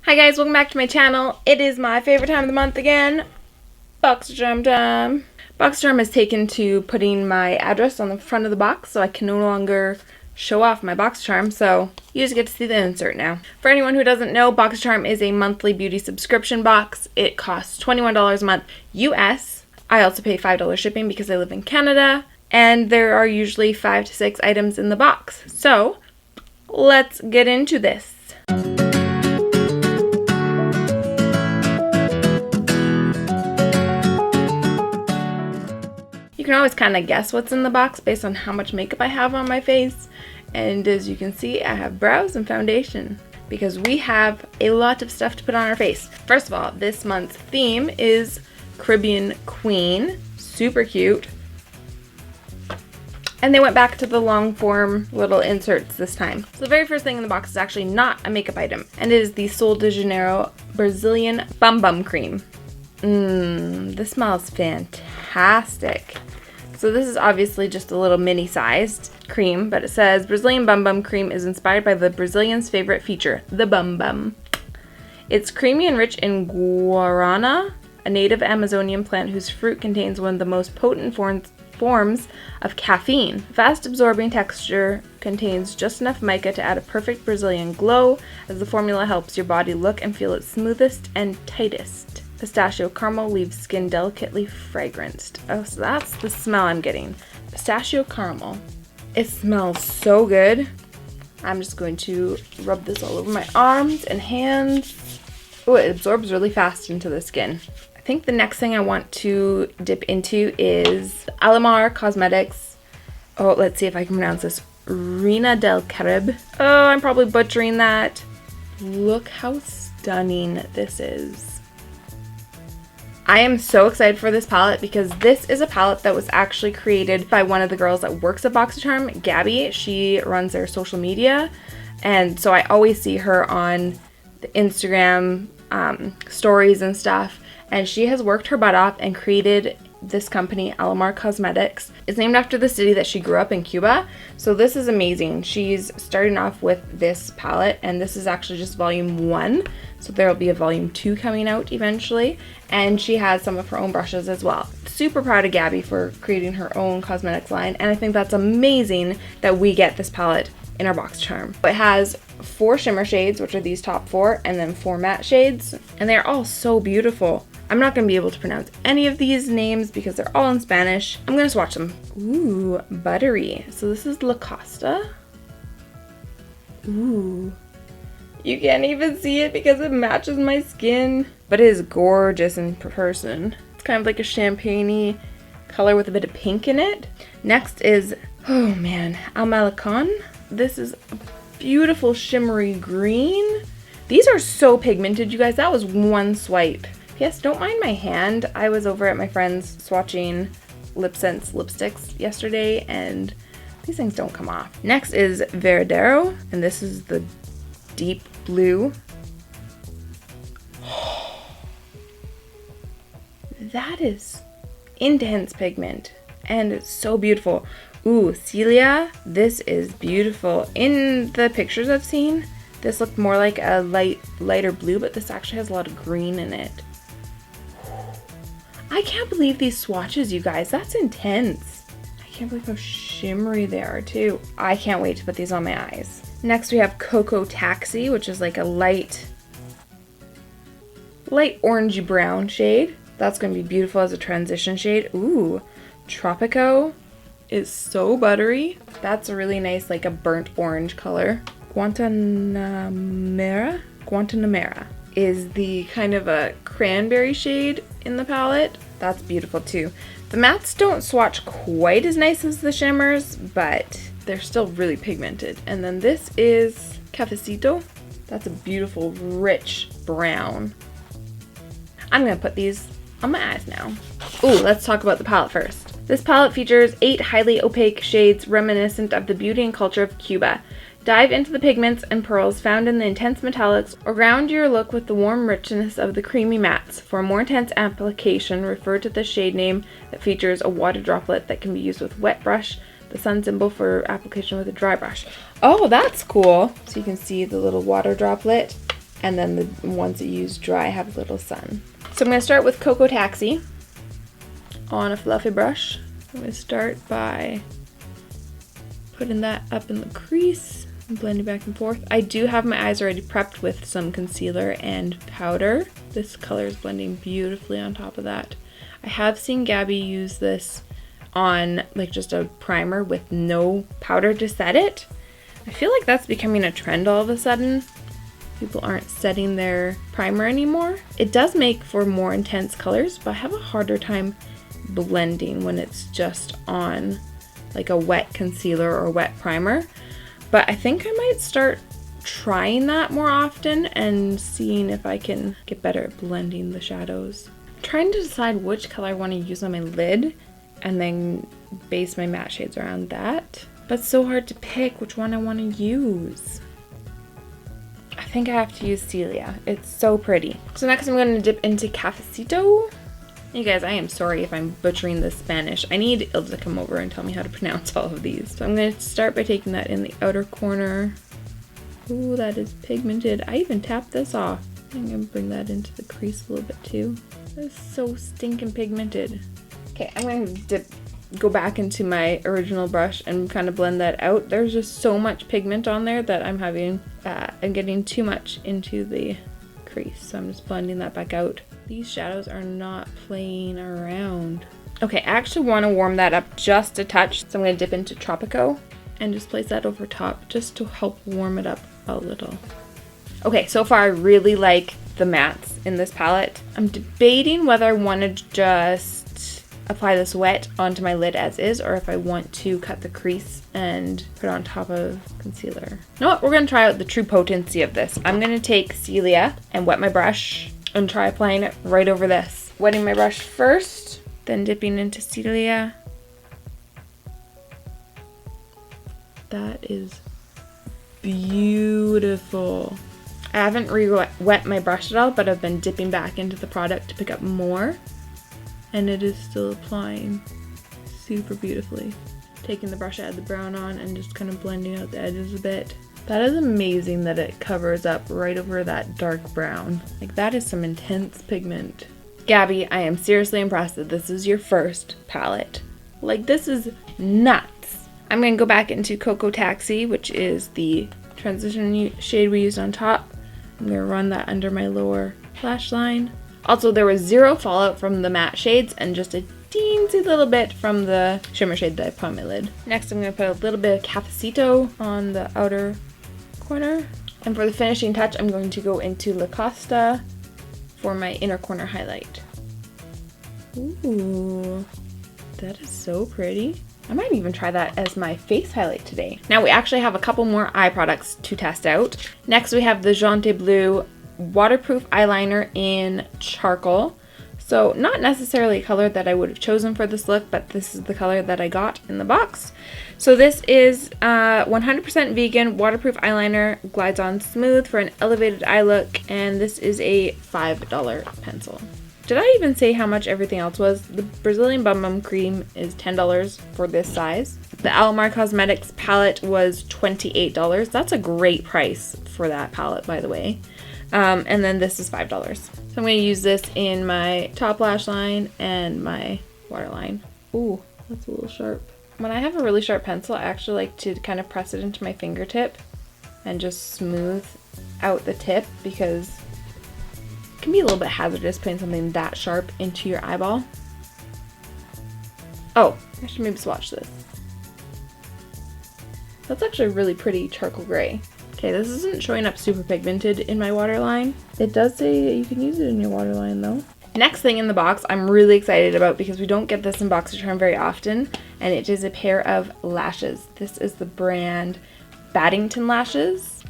Hi guys, welcome back to my channel. It is my favorite time of the month again, Boxycharm time. Boxycharm has taken to putting my address on the front of the box so I can no longer show off my Boxycharm, so you just get to see the insert now. For anyone who doesn't know, Boxycharm is a monthly beauty subscription box. It costs $21 a month US. I also pay $5 shipping because I live in Canada, and there are usually 5 to 6 items in the box. So let's get into this. You can always kind of guess what's in the box based on how much makeup I have on my face. And as you can see, I have brows and foundation because we have a lot of stuff to put on our face. First of all, this month's theme is Caribbean Queen. Super cute. And they went back to the long form little inserts this time. So the very first thing in the box is actually not a makeup item, and it is the Sol de Janeiro Brazilian Bum Bum Cream. This smells fantastic. So this is obviously just a little mini sized cream, but it says Brazilian Bum Bum Cream is inspired by the Brazilians' favorite feature, the bum bum. It's creamy and rich in guarana, a native Amazonian plant whose fruit contains one of the most potent forms of caffeine. Fast absorbing texture contains just enough mica to add a perfect Brazilian glow, as the formula helps your body look and feel its smoothest and tightest. Pistachio caramel leaves skin delicately fragranced. Oh, so that's the smell I'm getting. Pistachio caramel. It smells so good. I'm just going to rub this all over my arms and hands. Oh, it absorbs really fast into the skin. I think the next thing I want to dip into is Alamar Cosmetics. Oh, let's see if I can pronounce this. Reina del Caribe. Oh, I'm probably butchering that. Look how stunning this is. I am so excited for this palette because this is a palette that was actually created by one of the girls that works at Boxycharm, Gabby. She runs their social media, and so I always see her on the Instagram stories and stuff, and she has worked her butt off and created this company, Alamar Cosmetics. It's named after the city that she grew up in, Cuba. So this is amazing. She's starting off with this palette, and this is actually just volume 1. So there will be a volume 2 coming out eventually. And she has some of her own brushes as well. Super proud of Gabby for creating her own cosmetics line, and I think that's amazing that we get this palette in our Boxycharm. It has 4 shimmer shades, which are these top 4, and then 4 matte shades, and they're all so beautiful. I'm not going to be able to pronounce any of these names because they're all in Spanish. I'm going to swatch them. Ooh, buttery. So this is La Costa. Ooh. You can't even see it because it matches my skin. But it is gorgeous in person. It's kind of like a champagne-y color with a bit of pink in it. Next is, oh man, Almalicon. This is a beautiful shimmery green. These are so pigmented, you guys. That was one swipe. Yes, don't mind my hand. I was over at my friend's swatching Lip Sense lipsticks yesterday, and these things don't come off. Next is Veradero, and this is the deep blue. That is intense pigment, and it's so beautiful. Ooh, Celia, this is beautiful. In the pictures I've seen, this looked more like a lighter blue, but this actually has a lot of green in it. I can't believe these swatches, you guys. That's intense. I can't believe how shimmery they are, too. I can't wait to put these on my eyes. Next, we have Cocoa Taxi, which is like a light orangey brown shade. That's going to be beautiful as a transition shade. Ooh, Tropico is so buttery. That's a really nice, like a burnt orange color. Guantanamera is the kind of a cranberry shade in the palette. That's beautiful too. The mattes don't swatch quite as nice as the shimmers, but they're still really pigmented. And then this is Cafecito. That's a beautiful, rich brown. I'm gonna put these on my eyes now. Ooh, let's talk about the palette first. This palette features 8 highly opaque shades reminiscent of the beauty and culture of Cuba. Dive into the pigments and pearls found in the intense metallics, or ground your look with the warm richness of the creamy mattes. For a more intense application, refer to the shade name that features a water droplet that can be used with wet brush, the sun symbol for application with a dry brush. Oh, that's cool. So you can see the little water droplet. and then the ones that you use dry have a little sun. So I'm going to start with Cocoa Taxi on a fluffy brush. I'm going to start by putting that up in the crease and blending back and forth. I do have my eyes already prepped with some concealer and powder. This color is blending beautifully on top of that. I have seen Gabby use this on like just a primer with no powder to set it. I feel like that's becoming a trend all of a sudden. People aren't setting their primer anymore. It does make for more intense colors, but I have a harder time blending when it's just on like a wet concealer or wet primer. But I think I might start trying that more often and seeing if I can get better at blending the shadows. I'm trying to decide which color I want to use on my lid and then base my matte shades around that. But it's so hard to pick which one I want to use. I think I have to use Celia. It's so pretty. So next I'm going to dip into Cafecito. You guys, I am sorry if I'm butchering the Spanish. I need Ilda to come over and tell me how to pronounce all of these. So I'm going to start by taking that in the outer corner. Ooh, that is pigmented. I even tapped this off. I'm going to bring that into the crease a little bit too. That is so stinking pigmented. Okay, I'm going to go back into my original brush and kind of blend that out. There's just so much pigment on there that I'm getting too much into the crease. So I'm just blending that back out. These shadows are not playing around. Okay, I actually want to warm that up just a touch. So I'm going to dip into Tropico and just place that over top just to help warm it up a little. Okay, so far I really like the mattes in this palette. I'm debating whether I want to just apply this wet onto my lid as is, or if I want to cut the crease and put it on top of concealer. You know what? We're going to try out the true potency of this. I'm going to take Celia and wet my brush and try applying it right over this. Wetting my brush first, then dipping into Celia. That is beautiful. I haven't re-wet my brush at all, but I've been dipping back into the product to pick up more. And it is still applying super beautifully. Taking the brush I had the brown on and just kind of blending out the edges a bit. That is amazing that it covers up right over that dark brown. Like, that is some intense pigment. Gabby, I am seriously impressed that this is your first palette. Like, this is nuts. I'm going to go back into Cocoa Taxi, which is the transition shade we used on top. I'm going to run that under my lower lash line. Also, there was zero fallout from the matte shades and just a teensy little bit from the shimmer shade that I put on my lid. Next, I'm going to put a little bit of Cafecito on the outer corner. And for the finishing touch, I'm going to go into La Costa for my inner corner highlight. Ooh, that is so pretty. I might even try that as my face highlight today. Now we actually have a couple more eye products to test out. Next, we have the Jonteblu waterproof eyeliner in charcoal. So not necessarily a color that I would have chosen for this look, but this is the color that I got in the box. So this is 100% vegan waterproof eyeliner, glides on smooth for an elevated eye look, and this is a $5 pencil. Did I even say how much everything else was? The Brazilian Bum Bum Cream is $10 for this size. The Alamar Cosmetics palette was $28. That's a great price for that palette, by the way. And then this is $5. So I'm going to use this in my top lash line and my waterline. Ooh, that's a little sharp. When I have a really sharp pencil, I actually like to kind of press it into my fingertip and just smooth out the tip, because it can be a little bit hazardous putting something that sharp into your eyeball. Oh, I should maybe swatch this. That's actually a really pretty charcoal gray. Okay, this isn't showing up super pigmented in my waterline. It does say you can use it in your waterline though. Next thing in the box I'm really excited about, because we don't get this in Boxycharm very often, and it is a pair of lashes. This is the brand Battington lashes.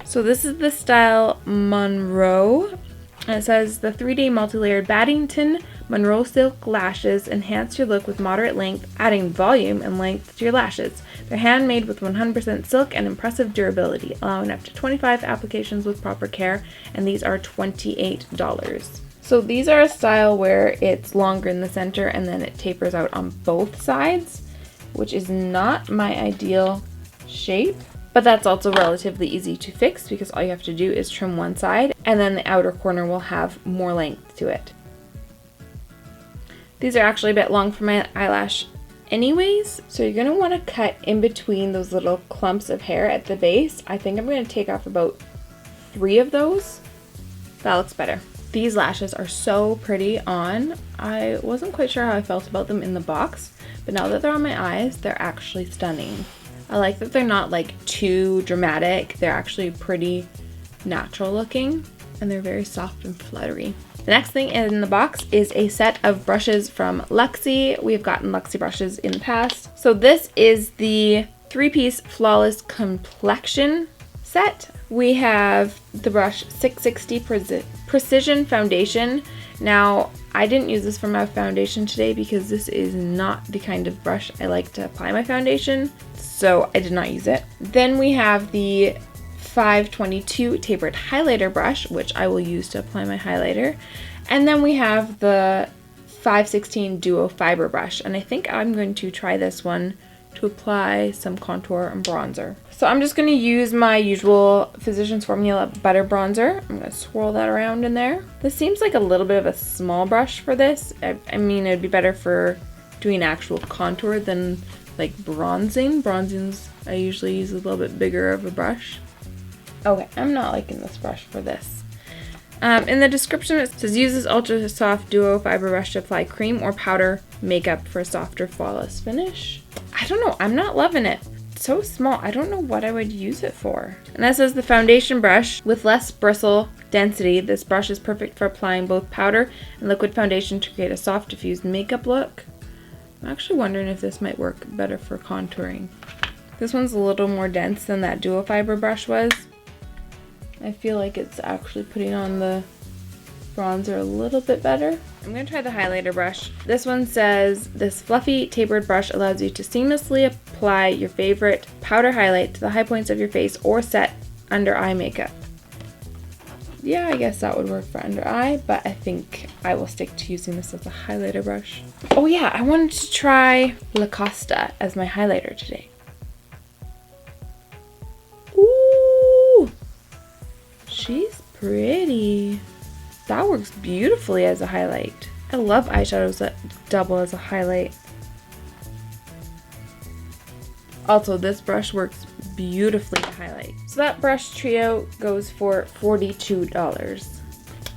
So this is the style Monroe, and it says the 3-day multi-layered Battington Monroe silk lashes enhance your look with moderate length, adding volume and length to your lashes. They're handmade with 100% silk and impressive durability, allowing up to 25 applications with proper care, and these are $28. So these are a style where it's longer in the center and then it tapers out on both sides, which is not my ideal shape. But that's also relatively easy to fix because all you have to do is trim one side and then the outer corner will have more length to it. These are actually a bit long for my eyelash anyways, so you're going to want to cut in between those little clumps of hair at the base. I think I'm going to take off about 3 of those. That looks better. These lashes are so pretty on. I wasn't quite sure how I felt about them in the box, but now that they're on my eyes, they're actually stunning. I like that they're not like too dramatic. They're actually pretty natural looking and they're very soft and fluttery. The next thing in the box is a set of brushes from Luxie. We've gotten Luxie brushes in the past. So this is the 3-piece Flawless Complexion set. We have the brush 660 Precision Foundation. Now, I didn't use this for my foundation today because this is not the kind of brush I like to apply my foundation, so I did not use it. Then we have the 522 tapered highlighter brush, which I will use to apply my highlighter. And then we have the 516 duo fiber brush, and I think I'm going to try this one to apply some contour and bronzer. So I'm just going to use my usual Physicians Formula butter bronzer. I'm going to swirl that around in there. This seems like a little bit of a small brush for this. I mean, it'd be better for doing actual contour than like bronzing. Bronzing's, I usually use a little bit bigger of a brush. Okay, I'm not liking this brush for this. In the description it says use this ultra soft duo fiber brush to apply cream or powder makeup for a softer flawless finish. I don't know, I'm not loving it. It's so small, I don't know what I would use it for. And that says the foundation brush with less bristle density. This brush is perfect for applying both powder and liquid foundation to create a soft diffused makeup look. I'm actually wondering if this might work better for contouring. This one's a little more dense than that duo fiber brush was. I feel like it's actually putting on the bronzer a little bit better. I'm going to try the highlighter brush. This one says, this fluffy tapered brush allows you to seamlessly apply your favorite powder highlight to the high points of your face or set under eye makeup. Yeah, I guess that would work for under eye, but I think I will stick to using this as a highlighter brush. Oh yeah, I wanted to try La Costa as my highlighter today. She's pretty. That works beautifully as a highlight. I love eyeshadows that double as a highlight. Also, this brush works beautifully to highlight. So that brush trio goes for $42.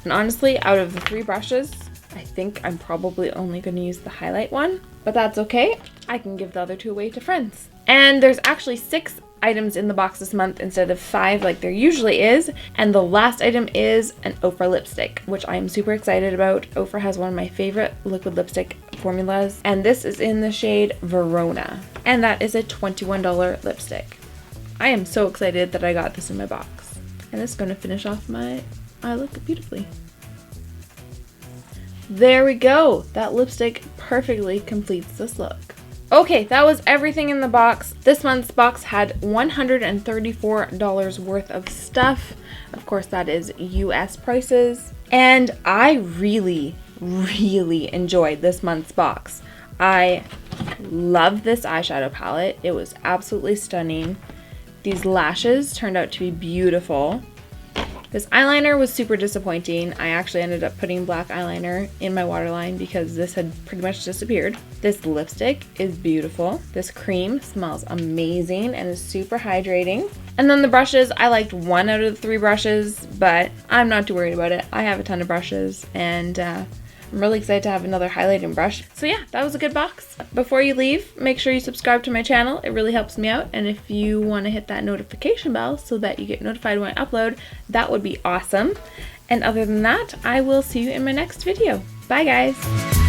And honestly, out of the 3 brushes, I think I'm probably only going to use the highlight one, but that's okay. I can give the other 2 away to friends. And there's actually 6 items in the box this month instead of 5 like there usually is, and the last item is an Ofra lipstick, which I am super excited about. Ofra has one of my favorite liquid lipstick formulas, and this is in the shade Verona, and that is a $21 lipstick. I am so excited that I got this in my box, and it's going to finish off my eye look beautifully. There we go. That lipstick perfectly completes this look. Okay, that was everything in the box. This month's box had $134 worth of stuff. Of course, that is US prices. And I really enjoyed this month's box. I love this eyeshadow palette. It was absolutely stunning. These lashes turned out to be beautiful. This eyeliner was super disappointing. I actually ended up putting black eyeliner in my waterline because this had pretty much disappeared. This lipstick is beautiful. This cream smells amazing and is super hydrating. And then the brushes, I liked 1 out of the 3 brushes, but I'm not too worried about it. I have a ton of brushes, and I'm really excited to have another highlighting brush. So yeah, that was a good box. Before you leave, make sure you subscribe to my channel. It really helps me out. And if you want to hit that notification bell so that you get notified when I upload, that would be awesome. And other than that, I will see you in my next video. Bye guys.